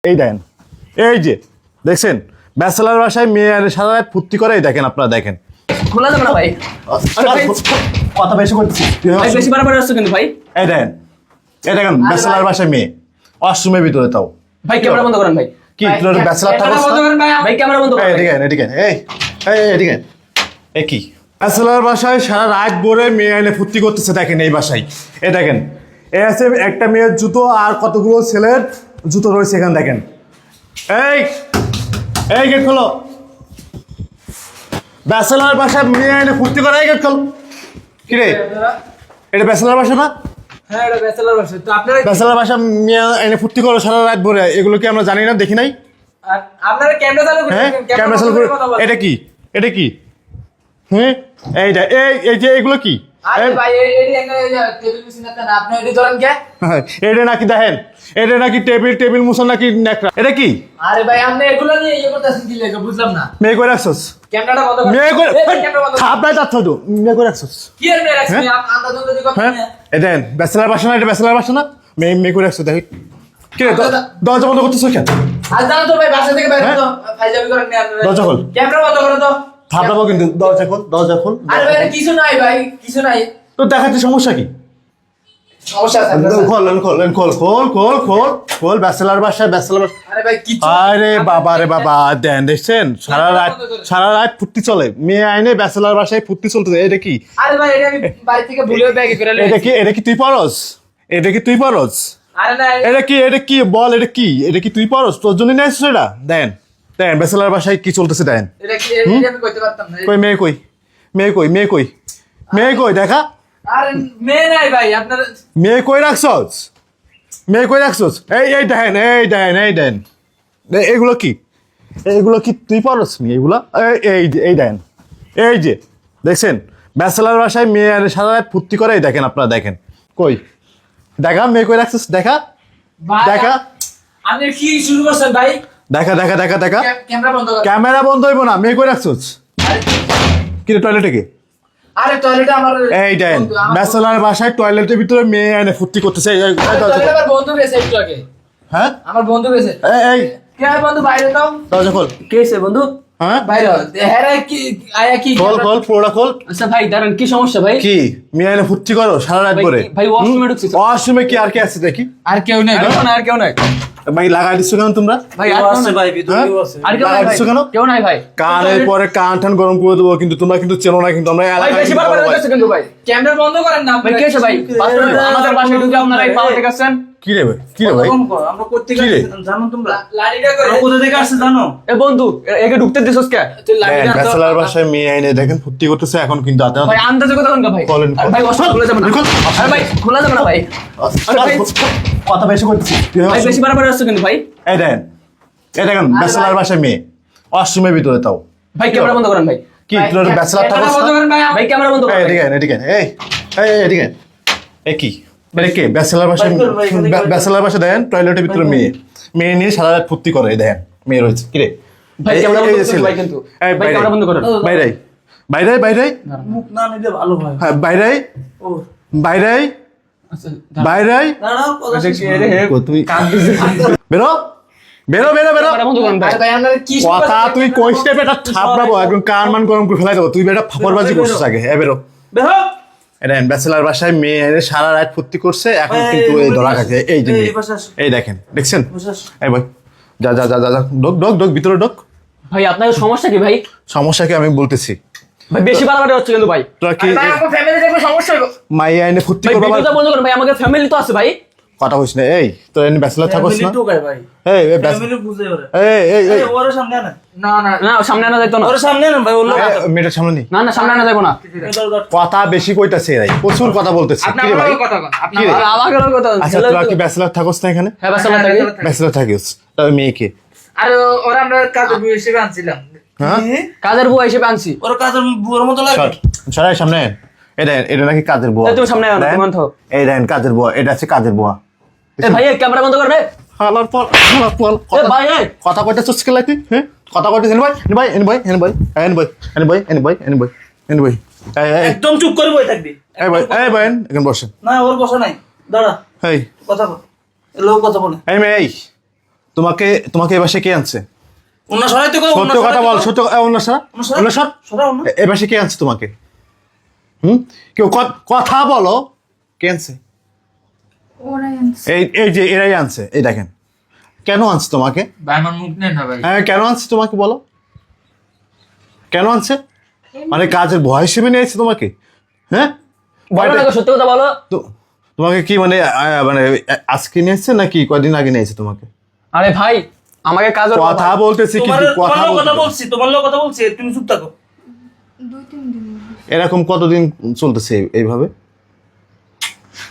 এই দেখেন, এই যে দেখছেন ব্যাচেলার বাসায় মেয়ে আনে সারা রাত ফুর্তি করে, এই দেখেন আপনারা দেখেন। খোলা যাবে না ভাই। আরে ভাই কথা বেশি করতেছি ভাই বেশি বাড়াবাড়ি হচ্ছে কিন্তু ভাই। এই দেখেন, এই দেখেন ব্যাচেলার বাসায় মেয়ে ওয়াশরুমের ভিতরে তাও। ভাই ক্যামেরা বন্ধ করেন ভাই। কি তোর ব্যাচেলার থাকস না? ভাই ক্যামেরা বন্ধ করেন। এদিকে এদিকে এই এদিকে এই কি ব্যাচেলার বাসায় সারা রাত ভরে মেয়ে এনে ফুর্তি করতেছে, দেখেন এই বাসায়। এই দেখেন এই আছে একটা মেয়ের জুতো আর কতগুলো ছেলের জুতো রয়েছে এখানে দেখেন। এই এই গেট খোলো, ব্যাচেলার বাসায় মেয়ে এনে ফুর্তি করে, এই গেট খোলো। কি রে এটা ব্যাচেলার বাসা না? হ্যাঁ এটা ব্যাচেলার বাসা। তো আপনারা ব্যাচেলার বাসা মেয়ে এনে ফুর্তি করো সারা রাত ভরে, এগুলো কি আমরা জানি না, দেখি নাই? আপনারা ক্যামেরা চালু করেন। হ্যাঁ ক্যামেরা চালু করে। এটা কি এটা কি? হ্যাঁ এইটা এই যে এগুলো কি? আরে ভাই এই একটা টেবিল মেশিন আছে না, আপনি এডি ধরেন কে? এটা নাকি দেখেন, এটা নাকি টেবিল মুছন নাকি নেকড়া, এটা কি? আরে ভাই আপনি এগুলো নিয়ে করতেছেন কি লাগে বুঝলাম না। মেয়ে করে রাখছস? ক্যামেরাটা বন্ধ করেন। মেয়ে করে ক্যামেরা বন্ধ করেন। থাপড়াই তার থাকতো, মেয়ে করে রাখছস? কি এর মেয়ে রাখছেন? আন্দাজ যদি কথা হ্যাঁ নিয়ে। এটা ব্যাচেলার বাসা না? এটা ব্যাচেলার বাসা না? মেয়ে করে রাখছস দেখি। কি রে দরজা বন্ধ করতেছ কেন? আজ জানো তো ভাই বাসা থেকে বাইরে তো ফাইজাবি করেন না আপনারা। দরজা খোল। ক্যামেরা বন্ধ করো তো। থাপড়াবো কিন্তু, দরজা খোল। আরে ভাই কিছু নাই ভাই, কিছু নাই। তো দেখাতে সমস্যা কি? সমস্যা আছে আপনার? খোল ব্যাচেলার বাসা। আরে ভাই কিছু আরে বাবা রে বাবা, দেন দেখছেন সারা রাত ফুর্তি চলে, মেয়ে আইনে ব্যাচেলার বাসায় ফুর্তি চলতেছে। এটা কি? আরে ভাই এটা আমি বাড়ি থেকে ভুলে ব্যাগে করে লইছি। এটা কি তুই পারস? আরে না এটা কি বল, এটা কি তুই পারস? তোর জন্য নিয়ে আসছিস এটা? দেন ব্যাচেলার বাসায় কি চলতেছে দেন। এটা কি এটা আমি কইতে পারতাম না। কই মেয়ে কই দেখা। আরে মেয়ে নাই ভাই আপনার। মেয়ে কই রাখছস? এই দেখেন এগুলো কি তুই পারস নি এগুলা? এই দেখেন, এই যে দেখছেন ব্যাচেলার বাসায় মেয়ে আনে সারা রাত ফুর্তি করে, এই দেখেন আপনারা দেখেন। কই দেখা মেয়ে কই রাখছস? দেখা আপনি কি শুরু করছেন ভাই? দেখা ক্যামেরা বন্ধ কর। ক্যামেরা বন্ধ হইব না, মেয়ে কই রাখছস? কি রে টয়লেটে কি? আরে টয়লেটে আমার এই দেখেন ব্যাচেলার বাসায় টয়লেটের ভিতরে মেয়ে এনে ফুর্তি করতেছে। টয়লেটে আমার বন্ধু গেছে একটু আগে। হ্যাঁ আমার বন্ধু গেছে। এই কে বন্ধু বাইরে দাও। দরজা খোল। কে এসে বন্ধু? হ্যাঁ বাইরে হ্যাঁ কি আয়া কি খোল পুরোটা খোল। আচ্ছা ভাই দাঁড়ান, কি সমস্যা ভাই? কি মেয়ে এনে ফুর্তি করো সারা রাত করে? ভাই ওয়াশরুমে ঢুকছি। ওয়াশরুমে কি আর কে আছে দেখি? আর কেউ নাই, আর কেউ নাই ভাই লাগাই দিচ্ছ কেন তোমরা? ভাই। আর কেউ নাই ভাই, ভিতরে কেউ আছে। আর কেউ নাই ভাই, কেউ নাই ভাই। কানের পরে কান টান গরম করে দেবো, কিন্তু তোমরা কিন্তু চেনো না, কিন্তু আমরা ভাই এলাকায় বেশি বার হচ্ছে কিন্তু ভাই। ক্যামেরা বন্ধ করেন না ভাই। কে এসে ভাই? আমাদের বাসায় ঢুকে আপনারা এই পাওয়া ঠিক আছেন? কি রে ভাই আমরা করতে কি রে? জানো তোমরা লাড়িটা করে কোথা থেকে আসছে জানো? এ বন্ধু একে ঢুকতে দিছস কে? তুই লাড়িটা তো ব্যাচেলার বাসায় মেয়ে এনে দেখেন ফুর্তি করতেছে, এখন কিন্তু ভাই আন্দাজে কথা বলেন ভাই। বলেন, আরে ভাই ওয়াশরুম খোলা যাবে না। আরে ভাই খোলা যাবে না ভাই। আরে ভাই কথা বেশি করতেছি। ভাই বেশি বাড়াবাড়ি হচ্ছে কিন্তু ভাই। এই দেখেন ব্যাচেলার বাসায় মেয়ে ওয়াশরুমের ভিতরে তাও। ভাই ক্যামেরা বন্ধ করেন ভাই। কি তোর ব্যাচেলার ক্যামেরা থাকস বন্ধ না? করেন ভাই। ভাই ক্যামেরা বন্ধ করেন। এদিকে এদিকে এই কি মানে কি ব্যাচেলার বাসায়? ব্যাচেলার বাসায় দেন টয়লেটের ভিতরে মেয়ে নিয়ে সারা রাত ফুর্তি করে, এই দেখেন মেয়ে রয়েছে। কি রে ভাই ক্যামেরা বন্ধ করেন ভাই কিন্তু। ভাই ক্যামেরা বন্ধ করেন। বাইরে মুখ না নিলে ভালো হয়। হ্যাঁ বাইরে ও আচ্ছা দাঁড়াও কথা শেষ তুই বেরো ক্যামেরা বন্ধ করেন ভাই। আরে ভাই আপনারা কি কথা তুই কইস না বেটা, থাপড়াবো একদম কান মান গরম করে ফেলাই দেবো। তুই বেটা ফাপড়বাজি করছিস আগে। বেরো। বের হও। এটা ব্যাচেলার বাসায় মেয়ে এনে সারা রাত ফুর্তি করছে, এখন কিন্তু এই ধরা খাচ্ছে। এই যে মেয়ে। এই দেখছেন এই ভাই যা ডোক ভিতরে ডোক। ভাই আপনার সমস্যা কি ভাই? সমস্যা কি আমি বলতেছি। ভাই বেশি বাড়াবাড়ি হচ্ছে কিন্তু ভাই। তোরা কি ভাই আমার ফ্যামিলি দেখো সমস্যা হবে। মাইয়া এনে ফুর্তি ভাই করবো? ভিডিওটা বন্ধ করেন ভাই, আমাদের ফ্যামিলি তো আছে ভাই। কথা কইস না। এই তোর এনে ব্যাচেলার থাকস ফ্যামিলি না? টোকায় ভাই। এই ফ্যামিলি বুঝে ওরে। এই ওর সামনে আনা। না সামনে আনা যাইতো না। ওর সামনে আনা ভাই, ওর লোক আছে। মেয়েটার সামনে নি। না সামনে আনা যাইবো না। কথা বেশি কইতাছে এরাই, প্রচুর কথা বলতেছে। কি রে ভাই? কি রে? আমাকে কথা। আচ্ছা তোরা কি ব্যাচেলার থাকস না এখানে? হ্যাঁ বাসা থাকি। ব্যাচেলার থাকিস, তবে মেয়েকে আরে ওরা আমরা কাজে বউ হিসেবে আনছিলাম। হ্যাঁ কাজের বুয়া হিসেবে আনছি। ওর কাজের বুয়ার মতো লাগে। সরাই সামনে। এটা নাকি কাজের বুয়া। তুমি সামনে আনো, তুমি আনো। এই দেখেন কাজের বুয়া, এটা আছে কাজের বুয়া। এ ভাই ক্যামেরা বন্ধ কর রে। হালার পল এ ভাই এই কথা কইতেছস কি লাগতি? হ্যাঁ কথা কইতেছেন ভাই? এন ভাই এই একদম চুপ করে বই থাকবি। এই ভাই এখানে বসেন। না ওর বসা নাই, দাঁড়া এই কথা বল। লোক কথা বলে। এই মেয়ে তোমাকে তোমাকে এ বাসায় কে আনছে? ওনা সরাইতে কো সত্য কথা বল, সত্য অন্য স্যার, অন্য স্যার, সরাও না এ বাসায় কে আনছে তোমাকে? কেউ কথা বলো, কে আনছে? ওরাই আনছে। এই এই যে এরাই আনছে, এই দেখেন। কেন আনছে তোমাকে? ভাই আমার মুখ নেন না ভাই। হ্যাঁ কেন আনছে তোমাকে বলো, কেন আনছে? মানে কাজের ভয় হিসেবে নিয়েছে তোমাকে? হ্যাঁ বলো না গো, সত্যি কথা বলো। তোমাকে কি মানে মানে আজকে নিয়েছে নাকি কয়দিন আগে নিয়েছে তোমাকে? আরে ভাই আমাকে কাজের কথা বলতেছি তোমার কিন্তু কথা কথা বলতে বলছি, তোমার লোক কথা বলছি, তুমি চুপ থাকো। 2-3 দিন এরকম কতদিন চলতেছে এইভাবে?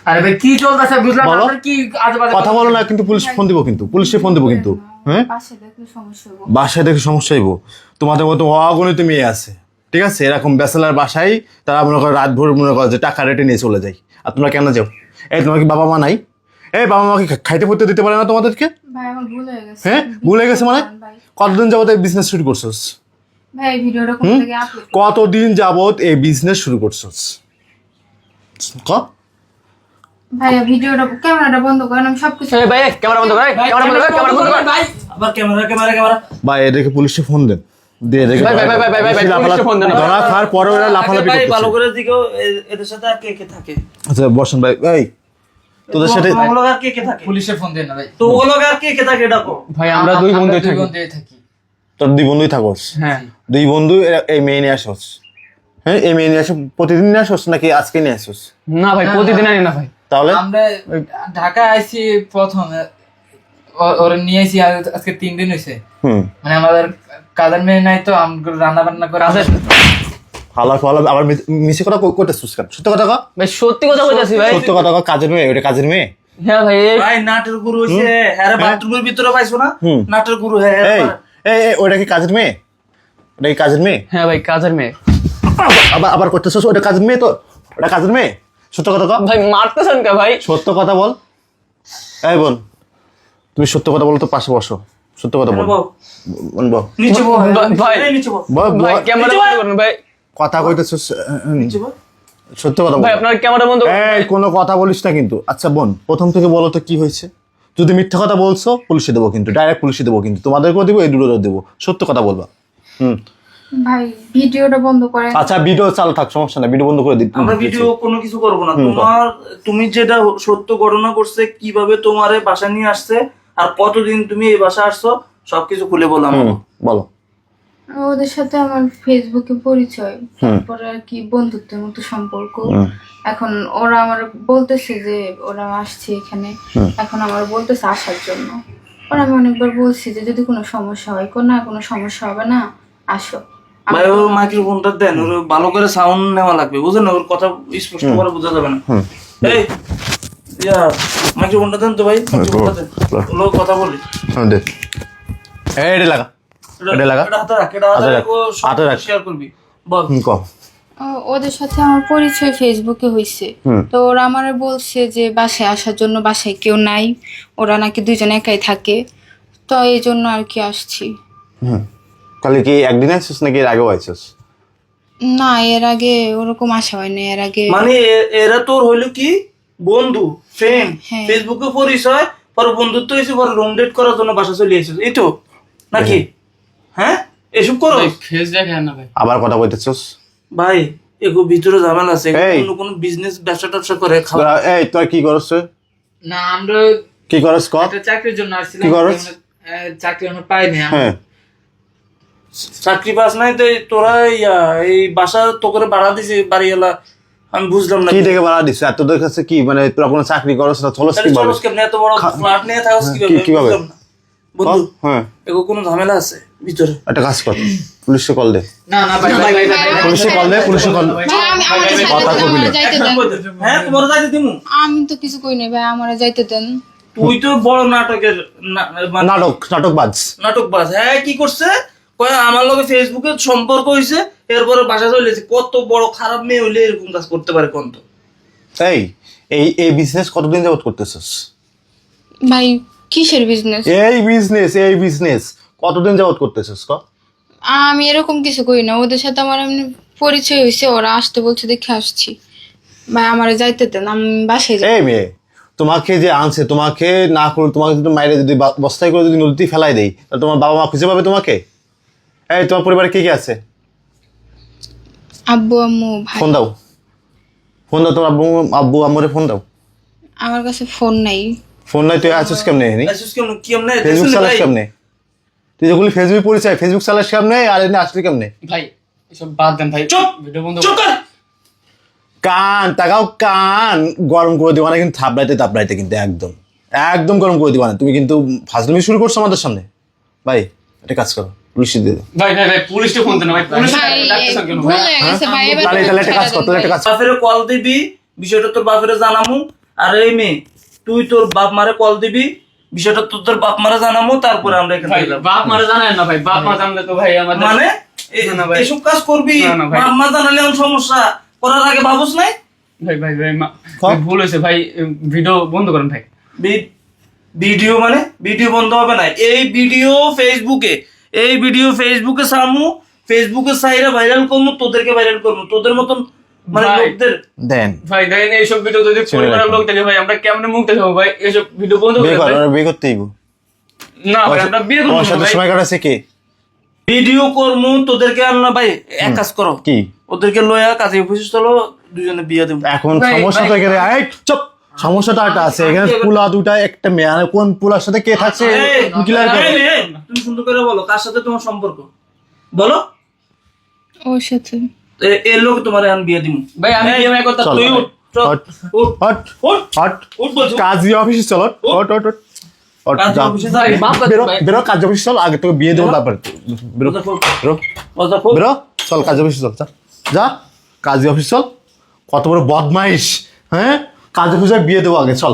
আরে ভাই কি চলতেছে বুঝলাম না, বলো। আপনার কি আজেবাজে কথা বলো না, কিন্তু পুলিশ ফোন দিব, কিন্তু পুলিশে ফোন দিব কিন্তু। হ্যাঁ পাশে দেখলে সমস্যা হবে। বাসায় দেখে সমস্যা হইব। তোমাদের মতো অগণিত মেয়ে আছে, ঠিক আছে, এরকম ব্যাচেলার বাসায় তারা মনে করে রাত ভোর মনে করে যে টাকা রেটে নিয়ে চলে যায়। আর তোমরা কেন যাও? এই তোমার কি বাবা মা নাই? এই বাবা মাকে খাইতে পড়তে দিতে পারে না তোমাদেরকে? ভাই আমার ভুল হয়ে গেছে। হ্যাঁ ভুলে গেছে মানে? ভাই কতদিন যাবত এই বিজনেস শুরু করছোস? ভাই ভিডিওটা কোন থেকে আপলোড? কতদিন যাবত এই বিজনেস শুরু করছোস? ক ভাই ভিডিওটা ক্যামেরাটা বন্ধ করেন, আমি সবকিছু এই ভাই ক্যামেরা বন্ধ কর, ক্যামেরা বন্ধ কর, ক্যামেরা বন্ধ কর। ভাই। আবার ক্যামেরা ক্যামেরা ক্যামেরা ভাই এদেরকে পুলিশে ফোন দেন, দিয়ে রেখে ভাই, ভাই, ভাই, ভাই, ভাই, পুলিশে ফোন দেন। ধরা খাওয়ার পরে ওরা লাফালাফি ভাই ভালো করতেছে। করে দিকেও এদের সাথে আর কে কে থাকে? আচ্ছা বসেন ভাই, এই তোদের সাথে তোমার লোক আর কে কে থাকে? পুলিশে ফোন দেন না ভাই। তো ওগুলো আর কে কে থাকে ডাকো। ভাই আমরা দুই বন্ধু থাকি। বন্ধুই থাকি। তোর দুই বন্ধুই থাকোস? হ্যাঁ দুই বন্ধু এই মেয়ে নিয়ে আসোস? হ্যাঁ এই মেয়ে নিয়ে আসো প্রতিদিন নিয়ে আসোস নাকি আজকে নিয়ে আসোস? না ভাই প্রতিদিন আনি না ভাই। তাহলে আমরা ঢাকা আইছি প্রথম, ওরা নিয়ে আইছি আজকে 3 দিন হয়েছে। মানে আমাদের কাজের মেয়ে নাই তো, আমরা রান্না বান্না করে কাজের ফালা ফালা আবার মিশে কথা করতেছিস কেন? সত্য কথা কও, ভাই সত্যি কথা বলতেছি ভাই। সত্য কথা কও। কাজের মেয়ে, ওটা কাজের মেয়ে। হ্যাঁ ভাই ভাই নাটের গুরু হইছে, হ্যাঁ বাথরুমের ভিতরে পাইছো না? হুম। নাটের গুরু হ্যাঁ এই এই এই, ওটা কি কাজের মেয়ে? ওটা কি কাজের মেয়ে? হ্যাঁ ভাই কাজের মেয়ে। আবার আবার করতেছিস, ওটা কাজের মেয়ে তো? ওটা কাজের মেয়ে? সত্য কথা কও, ভাই মারতেছেন কে ভাই? সত্য কথা বল। এই বোন তুমি সত্য কথা বলো তো, পাশে বসো, সত্য কথা বল। বল। বোন বল, নিচে বল ভাই। এই নিচে বল বল, ভাই বল। ক্যামেরা বন্ধ করুন ভাই। কথা কইতেছিস, নিচে বল। সত্য কথা বল। ভাই আপনার ক্যামেরা বন্ধ করুন। এই কোনো কথা বলিস না কিন্তু। আচ্ছা বোন প্রথম থেকে বলো তো কি হয়েছে? যদি মিথ্যা কথা বলছো পুলিশে দেবো, কিন্তু ডাইরেক্ট পুলিশে দেবো, কিন্তু তোমাদেরকেও দেবো, এই দুটোও দেবো। সত্য কথা বলবা। ভাই ভিডিওটা বন্ধ করেন। আচ্ছা ভিডিও চালু থাক, সমস্যা না, ভিডিও বন্ধ করে দিই। আমরা ভিডিও কোনো কিছু করব না। তুমি যেটা সত্য ঘটনা করছে, কিভাবে তোমারে বাসা নিয়ে আসছে আর কতদিন তুমি এই বাসা আসছো সবকিছু খুলে বলো আমাকে। বলো। ওদের সাথে আমার ফেসবুকে পরিচয়, তারপরে আর কি বন্ধুত্বের মতো সম্পর্ক। এখন ওরা আমার বলতেছে যে ওরা আসছে এখানে, এখন আমার বলতেছে আসার জন্য। ওরা আমি অনেকবার বলছি যে যদি কোনো সমস্যা হয়, কোনো সমস্যা হবে না, আসো। ভাই ওর মাইক্রোফোনটা দেন, ওর ভালো করে সাউন্ড নেওয়া লাগবে, বুঝলেন? ওর কথা স্পষ্ট করে বোঝা যাবে না। এই ইয়া মাইক্রোফোনটা দেন তো ভাই, মাইক্রোফোনটা দেন, ওর কথা বলি। হ্যাঁ দে, এই এটা লাগা, এটা লাগা। এটা হাতে রাখ, এটা হাতে রাখ, ও হাতে রাখ। শেয়ার করবি বল। কও। ওদের সাথে আমার পরিচয় ফেসবুকে হয়েছে, তো ওরা আমার বলছে যে বাসায় আসার জন্য, বাসায় কেউ নাই, ওরা নাকি দুজন একাই থাকে, তো এই জন্য আর কি আসছি। তাহলে কি একদিন আসছিস নাকি এর আগেও আসছিস? না এর আগে ওরকম আসা হয়নি, এর আগে মানে এরা তোর হইলো কি বন্ধু, ফ্রেন্ড, হ্যাঁ। ফেসবুকে পরিচয়, পরে বন্ধুত্ব হয়েছে, পরে রুম ডেট করার জন্য বাসা চলে এসেছিস, এই তো নাকি? হ্যাঁ এসব করো ফেস দেখেন না ভাই। আবার কথা কইতেছিস? ভাই, এগো ভিতরে ঝামেলা আছে, এই। কোনো বিজনেস ব্যবসা ট্যাবসা করে খাওয়া। তোরা এই তোরা কি করছ? না আমরা কি করছ ক? একটা চাকরির জন্য আসছিলাম, কি করছ? চাকরি আমরা পাইনি। হ্যাঁ চাকরি পাস নাই তো তোরা এই বাসা তো করে ভাড়া দিছি বাড়িওয়ালা, আমি বুঝলাম না কি দেখে বাড়া দিছ? আর তোদের কাছে কি মানে তোরা কোনো চাকরি করছ না, চলস তাহলে কিভাবে? চলস কেমনে, এত বড় ফ্ল্যাট নিয়ে থাকস কি- কিভাবে? বুঝলাম না। বন্ধু হ্যাঁ এগো কোনো ঝামেলা আছে ভিতরে। একটা কাজ কর, পুলিশে কল দে। না না ভাই ভাই ভাই ভাই, পুলিশে কল দে, পুলিশে কল। ভাই, আমার সাথে কথা কবি না। আমারে যাইতে দেন। হ্যাঁ তোমার যাইতে দিমু। আমি তো কিছু কই নাই ভাই, আমারে যাইতে দেন। তুই তো বড় নাটকের মানে নাটকবাজ। নাটকবাজ। হ্যাঁ কি করছে কয় আমার লগে ফেসবুকে সম্পর্ক হইছে, এরপরে বাসা চলে গেছে। কত বড় খারাপ মেয়ে হইলে এরকম কাজ করতে পারে কোন? তো এই এই এই বিজনেস কতদিন যাবত করতেছিস? ভাই কিসের বিজনেস? এই বিজনেস কতদিন যাবত করতেছিস ক? আমি এরকম কিছু করি না, ওদের সাথে আমার এমনি পরিচয় হয়েছে, ওরা আসতে বলছে দেখে আসছি। ভাই আমারে যাইতে দেন, আমি বাসায় যাই। এই মেয়ে তোমাকে যে আনছে, তোমাকে না করে তোমাকে যদি মাইরে যদি বস্তায় করে যদি নদীতে ফেলাই দেই, তাহলে তোমার বাবা মা খুঁজে পাবে তোমাকে? এই তোমার পরিবারে কে কে আছে? আব্বু আম্মু ভাই। ফোন দাও, ফোন দাও, তোমার আব্বু আম্মুরে ফোন দাও। আমার কাছে ফোন নাই। ফোন নাই তুই আছিস কেমনে? আসিস কেমনে ফেসবুক চালাস কেমনে? তুই যখন ফেসবুক পরিচয়, ফেসবুক চালাস কেমনে আর এনে আসলি কেমনে? ভাই এসব বাদ দেন ভাই, চুপ ভিডিও বন্ধ চুপ কর কান তাকাও, কান গরম করে দিবা না কিন্তু, থাপড়াইতে কিন্তু একদম একদম গরম করে দিবা না। তুমি কিন্তু ফাজলামি শুরু করছো আমাদের সামনে। ভাই একটা কাজ করো, পুলিশে দিয়ে দাও। ভাই ভাই ভাই পুলিশকে ফোন দেন ভাই, পুলিশ ভাই ডাকতেছেন কেন ভুল ভাই? হয়ে গেছে ভাই, এবার তাহলে তাহলে একটা কাজ কর, তাহলে একটা কাজ কর। বাপেরে কল দিবি, বিষয়টা তোর বাপেরে জানামু। আর এই মেয়ে, তুই তোর বাপ মারে কল দিবি, বিষয়টা তোর বাপ মারে জানামু, তারপরে আমরা এখানে ভাই গেলাম। বাপ মারা জানেন না ভাই, বাপ মা জানলে তো ভাই আমাদের মানে না, না ভাই। এসব কাজ করবি, না, না ভাই। বাপ মা জানালে এমন সমস্যা করার আগে ভাবুস নাই? ভাই ভাই ভাই ভাই, ভুল হয়েছে ভাই, ভিডিও বন্ধ করেন ভাই। ভিডিও মানে ভিডিও বন্ধ হবে না। এই ভিডিও ফেসবুকে সামু, ফেসবুকে সাইরা ভাইরাল করবো, তোদেরকে ভাইরাল করবো, তোদের মতন মানে ভাই। লোকদের। দেন ভাই দেখেন এইসব ভিডিও যদি পরিবারের লোক দেখে ভাই, আমরা কেমনে মুখ দেখাবো ভাই? এইসব ভিডিও বন্ধ বিয়ে করেন কর, ভাই। ওরা বিয়ে করতেই গো। না ভাই আমরা বিয়ে করবো আমার না সাথে ভাই। সময় কাটাচ্ছে কে? ভিডিও করবো তোদেরকে আর না ভাই, এক কাজ করো, কি ওদেরকে লয়া কাজে অফিসে চলো, দুজনে বিয়ে দেবো। এখন ভাই, সমস্যা তো ভাই। এখানে, এই চুপ, সমস্যাটা একটা আছে এখানে। পুলা দুটা একটা মেয়ে, আর কোন পুলার সাথে কে থাকছে এই, ক্লিয়ার করো। এই মেয়ে, তুমি সুন্দর করে বলো কার সাথে তোমার সম্পর্ক, বলো। ওর সাথে। এর লোক তোমার এখন বিয়ে দিব। ভাই আমি বিয়ে করতে চল। তুই উঠ, চল, হট, উঠ, হট, উঠ, হট। উঠ বলছি। কাজী অফিসে চলো, হট হট হট হট, কাজে যাও। অফিসে ভাই, যাই। বাপ কাজ বেরো ভাই। বেরো, কাজী অফিসে চল, আগে তোকে বিয়ে দেবো তারপরে বেরো বেরো বেরো, চল কাজী অফিসে চল, যা যা কাজী অফিস চল। কত বড় বদমাইশ, হ্যাঁ? কাজী অফিসে বিয়ে দেবো আগে, চল।